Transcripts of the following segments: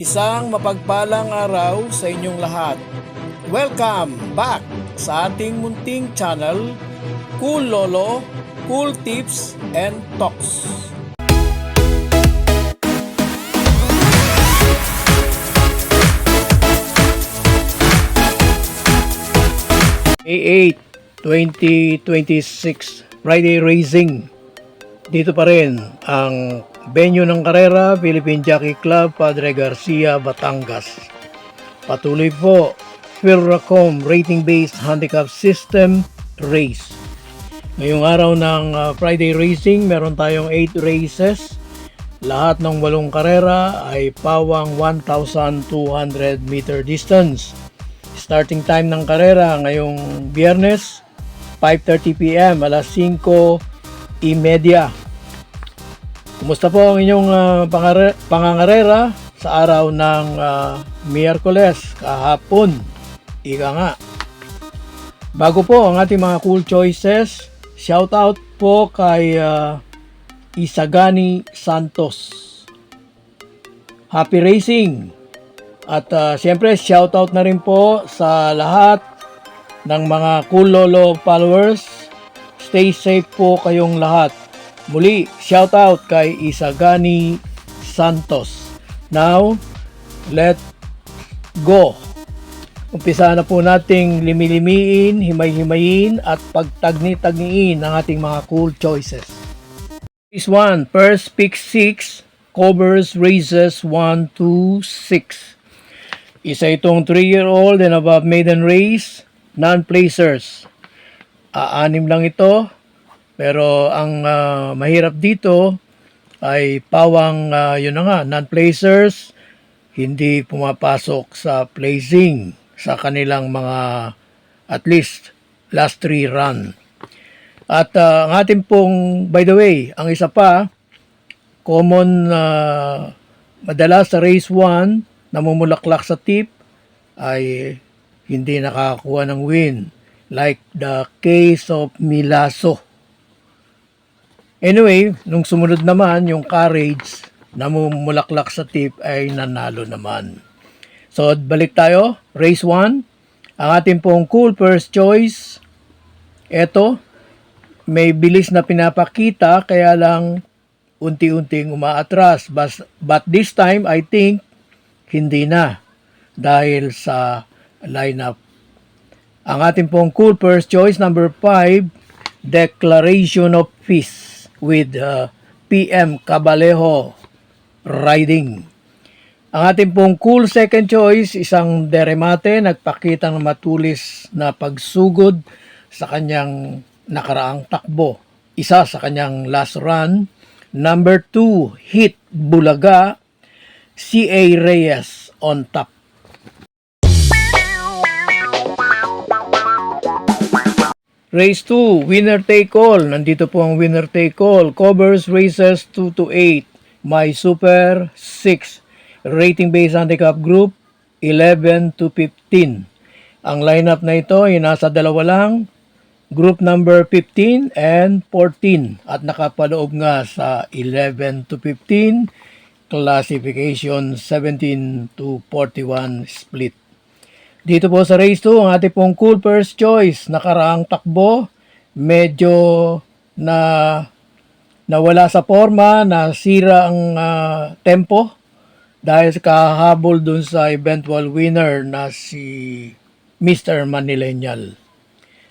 Isang mapagpalang araw sa inyong lahat. Welcome back sa ating munting channel, Cool Lolo, Cool Tips and Talks. May 8, 2026 Friday Racing. Dito pa rin ang venue ng karera, Philippine Jockey Club, Padre Garcia, Batangas. Patuloy po, Philracom rating-based handicap system race. Ngayong araw ng Friday Racing, meron tayong 8 races. Lahat ng 8 karera ay pawang 1,200 meter distance. Starting time ng karera ngayong Biyernes, 5:30 p.m. alas 5:30. Kumusta po ang inyong pangangarera sa araw ng Miyerkules kahapon? Ika nga. Bago po ang ating mga cool choices, shout out po kay Isagani Santos. Happy racing! At siyempre shout out na rin po sa lahat ng mga Cool Lolo followers. Stay safe po kayong lahat. Muli, shout out kay Isagani Santos. Now, let's go. Umpisa na po nating limilimiin, himay-himayin at pagtagni-tagniin ang ating mga cool choices. Race 1, first pick 6, covers races 1 to 6. Isa itong 3-year-old and above maiden race, non-placers. Aanim lang ito. Pero ang mahirap dito ay pawang yun na nga, non-placers, hindi pumapasok sa placing sa kanilang mga at least last 3 run. At ang ating pong, by the way, ang isa pa, common madalas sa race 1, namumulaklak sa tip, ay hindi nakakuha ng win. Like the case of Milaso. Anyway, nung sumunod naman, yung Courage na mumulaklak sa tip ay nanalo naman. So, balik tayo. Race 1. Ang ating pong cool first choice. Ito, may bilis na pinapakita, kaya lang unti-unting umaatras. But this time, I think, hindi na. Dahil sa lineup. Ang ating pong cool first choice, number 5, Declaration of Peace with PM Cabalejo riding. Ang ating pong cool second choice, isang deremate, nagpakita ng matulis na pagsugod sa kanyang nakaraang takbo. Isa sa kanyang last run. Number 2, Hit Bulaga, C.A. Reyes on top. Race 2, winner take all. Nandito po ang winner take all. Covers races 2 to 8. My Super 6. Rating based handicap group 11 to 15. Ang lineup na ito ay nasa dalawa lang. Group number 15 and 14. At nakapaloob nga sa 11 to 15. Classification 17 to 41 split. Dito po sa race 2, ang ating pong cool first choice, nakaraang takbo, medyo nawala sa forma, nasira ang tempo dahil kahabol dun sa eventual winner na si Mr. Manilenial.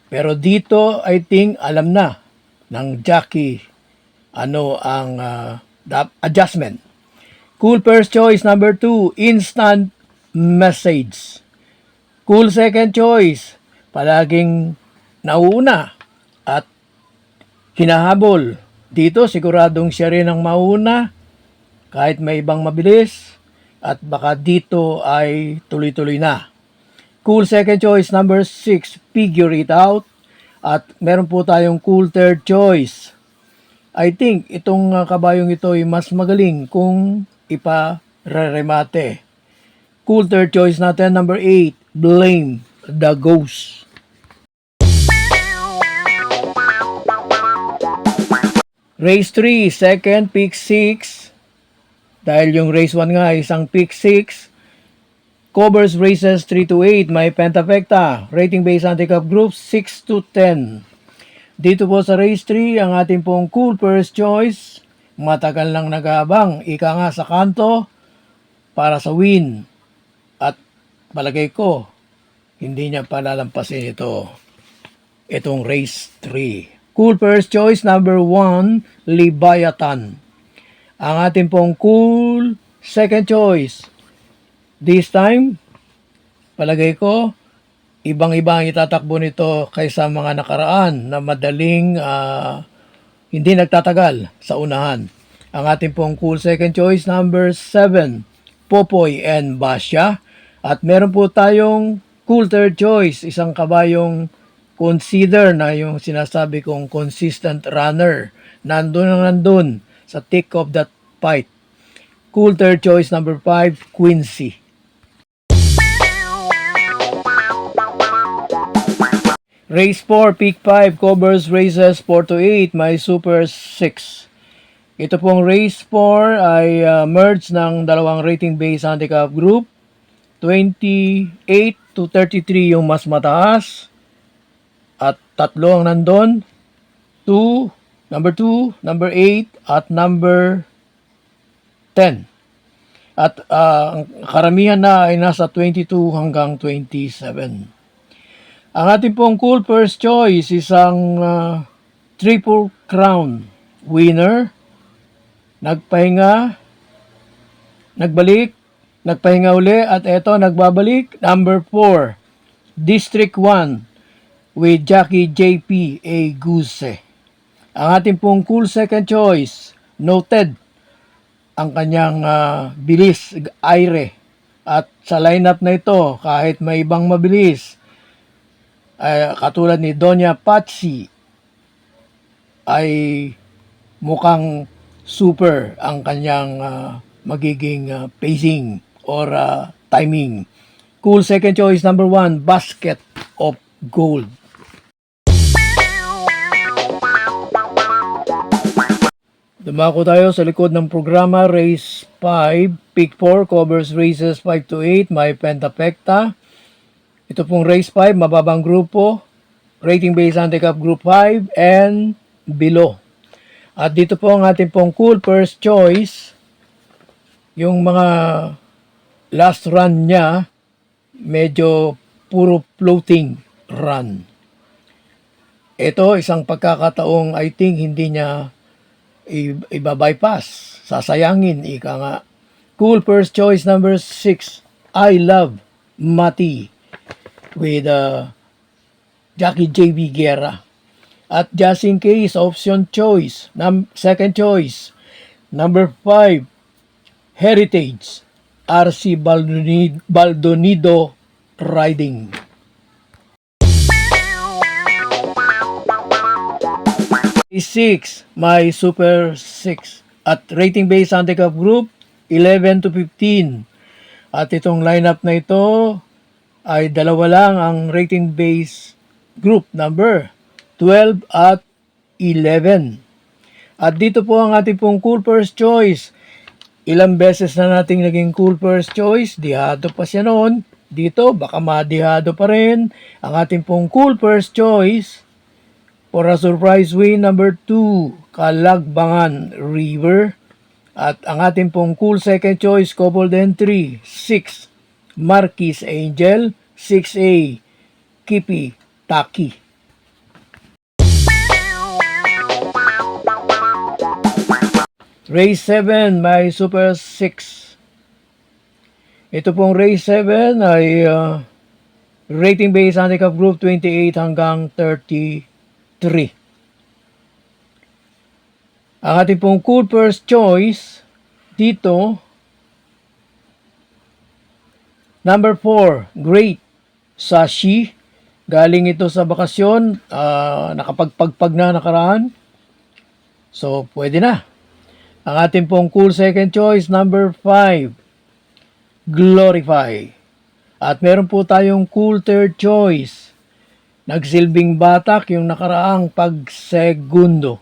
Pero dito, I think, alam na ng jockey ano ang adjustment. Cool first choice number 2, Instant Message. Cool second choice, palaging nauuna at hinahabol. Dito siguradong siya rin ang mauna kahit may ibang mabilis at baka dito ay tuloy-tuloy na. Cool second choice number 6, Figure It Out. At meron po tayong cool third choice. I think itong kabayong ito ay mas magaling kung ipa-remate. Cool third choice natin number 8, Blame the Ghost. Race 3, second pick 6, Dahil yung race 1 nga ay isang pick 6, covers races 3 to 8, may pentafecta, rating based handicap group 6 to 10. Dito po sa race 3, ang ating pong cool first choice, matagal lang nag-aabang, ika nga sa kanto, para sa win. At palagay ko, hindi niya palalampasin itong race 3. Cool first choice number 1, Libayatan. Ang ating pong cool second choice, this time, palagay ko, ibang-iba ang itatakbo nito kaysa mga nakaraan na madaling hindi nagtatagal sa unahan. Ang ating pong cool second choice number 7, Popoy and Basya. At meron po tayong cool third choice, isang kabayong consider na yung sinasabi kong consistent runner. Nandun sa thick of that fight. Cool third choice number 5, Quincy. Race 4, Peak 5, covers races 4 to 8, may Super 6. Ito pong race 4 ay merge ng dalawang rating-based handicap group. 28 to 33 yung mas mataas. At tatlo ang nandun. Number 2, number 8, at number 10. At ang karamihan na ay nasa 22 hanggang 27. Ang ating pong cool first choice, isang Triple Crown winner. Nagpahinga, nagbalik, nagpahinga uli, at eto nagbabalik. Number 4, District 1 with Jackie JP A. Guse. Ang ating pong cool second choice, noted ang kanyang bilis, aire. At sa lineup na ito, kahit may ibang mabilis, katulad ni Doña Patsy, ay mukhang super ang kanyang magiging pacing or timing. Cool second choice number 1, Basket of Gold. Dumako tayo sa likod ng programa. Race 5, Pick 4, covers races 5 to 8, may pentafecta. Ito pong race 5, mababang grupo, rating based handicap group 5 and below. At dito po ang ating pong cool first choice, yung mga last run niya, medyo puro floating run. Ito, isang pagkakataong I think hindi niya iba-bypass, sasayangin, ika nga. Cool first choice number 6, I Love Mati, with Jackie J.B. Guerra. At just in case, option choice, second choice, number 5, Heritage, RC Baldonido Riding. Race 6, my Super 6. At rating based handicap group, 11 to 15. At itong lineup na ito, ay dalawa lang ang rating base group number, 12 at 11. At dito po ang ating pong cool first choice. Ilang beses na nating naging cool first choice, dihado pa siya noon. Dito, baka madihado pa rin. Ang ating pong cool first choice, for a surprise win number 2, Kalagbangan River. At ang ating pong cool second choice, coupled entry, 6, Marquis Angel, 6A, Kipi Taki. Race 7, may Super 6. Ito pong race 7 ay rating based handicap group 28 hanggang 33. Ang ating pong cool first choice dito, number 4, Great Sashi. Galing ito sa bakasyon, nakapagpagpag na nakaraan. So, pwede na. Ang ating pong cool second choice, number 5, Glorify. At meron po tayong cool third choice. Nagsilbing batak yung nakaraang pagsegundo.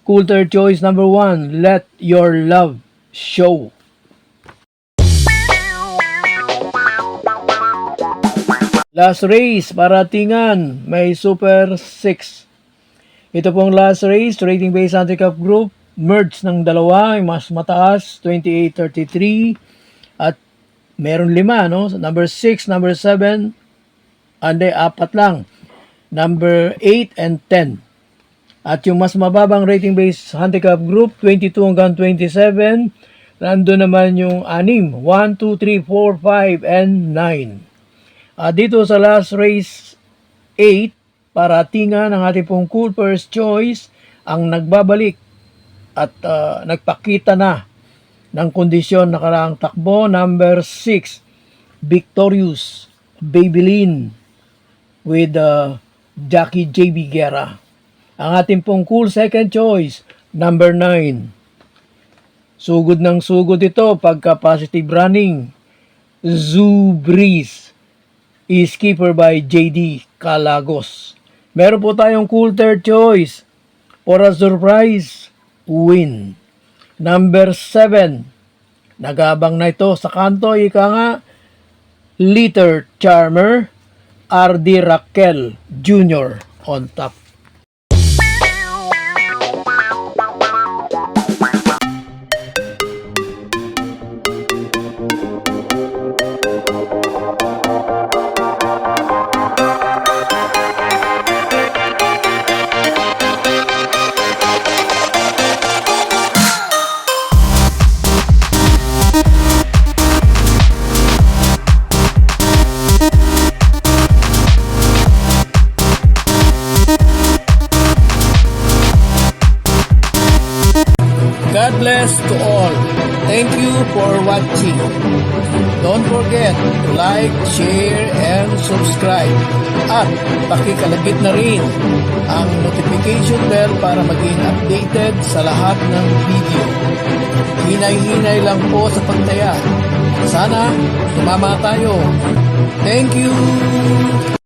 Cool third choice, number 1, Let Your Love Show. Last race, paratingan, may Super 6. Ito pong last race, rating based handicap group, merge ng dalawa, yung mas mataas, 28-33, at meron 5, no? Number 6, number 7, ande, 4 lang. Number 8 and 10. At yung mas mababang rating based handicap group, 22 hanggang 27, nandun naman yung 6, 1, 2, 3, 4, 5, and 9. Dito sa last race 8, paratingan ng ating pong cool first choice ang nagbabalik at nagpakita na ng kondisyon na karaang takbo. Number 6, Victorious Babylin with Jackie J.B. Guerra. Ang ating pong cool second choice, number 9. Sugod ng sugod ito pagka positive running. Zoo Breeze is keeper by J.D. Calagos. Meron po tayong cool third choice for a surprise win. Number 7. Nagabang na ito sa kanto. Ika nga, Liter Charmer, R.D. Raquel Jr. on top. God bless to all. Thank you for watching. Don't forget to like, share, and subscribe. At pakikalagit na rin ang notification bell para maging updated sa lahat ng video. Hinay-hinay lang po sa pagtaya. Sana tumama tayo. Thank you!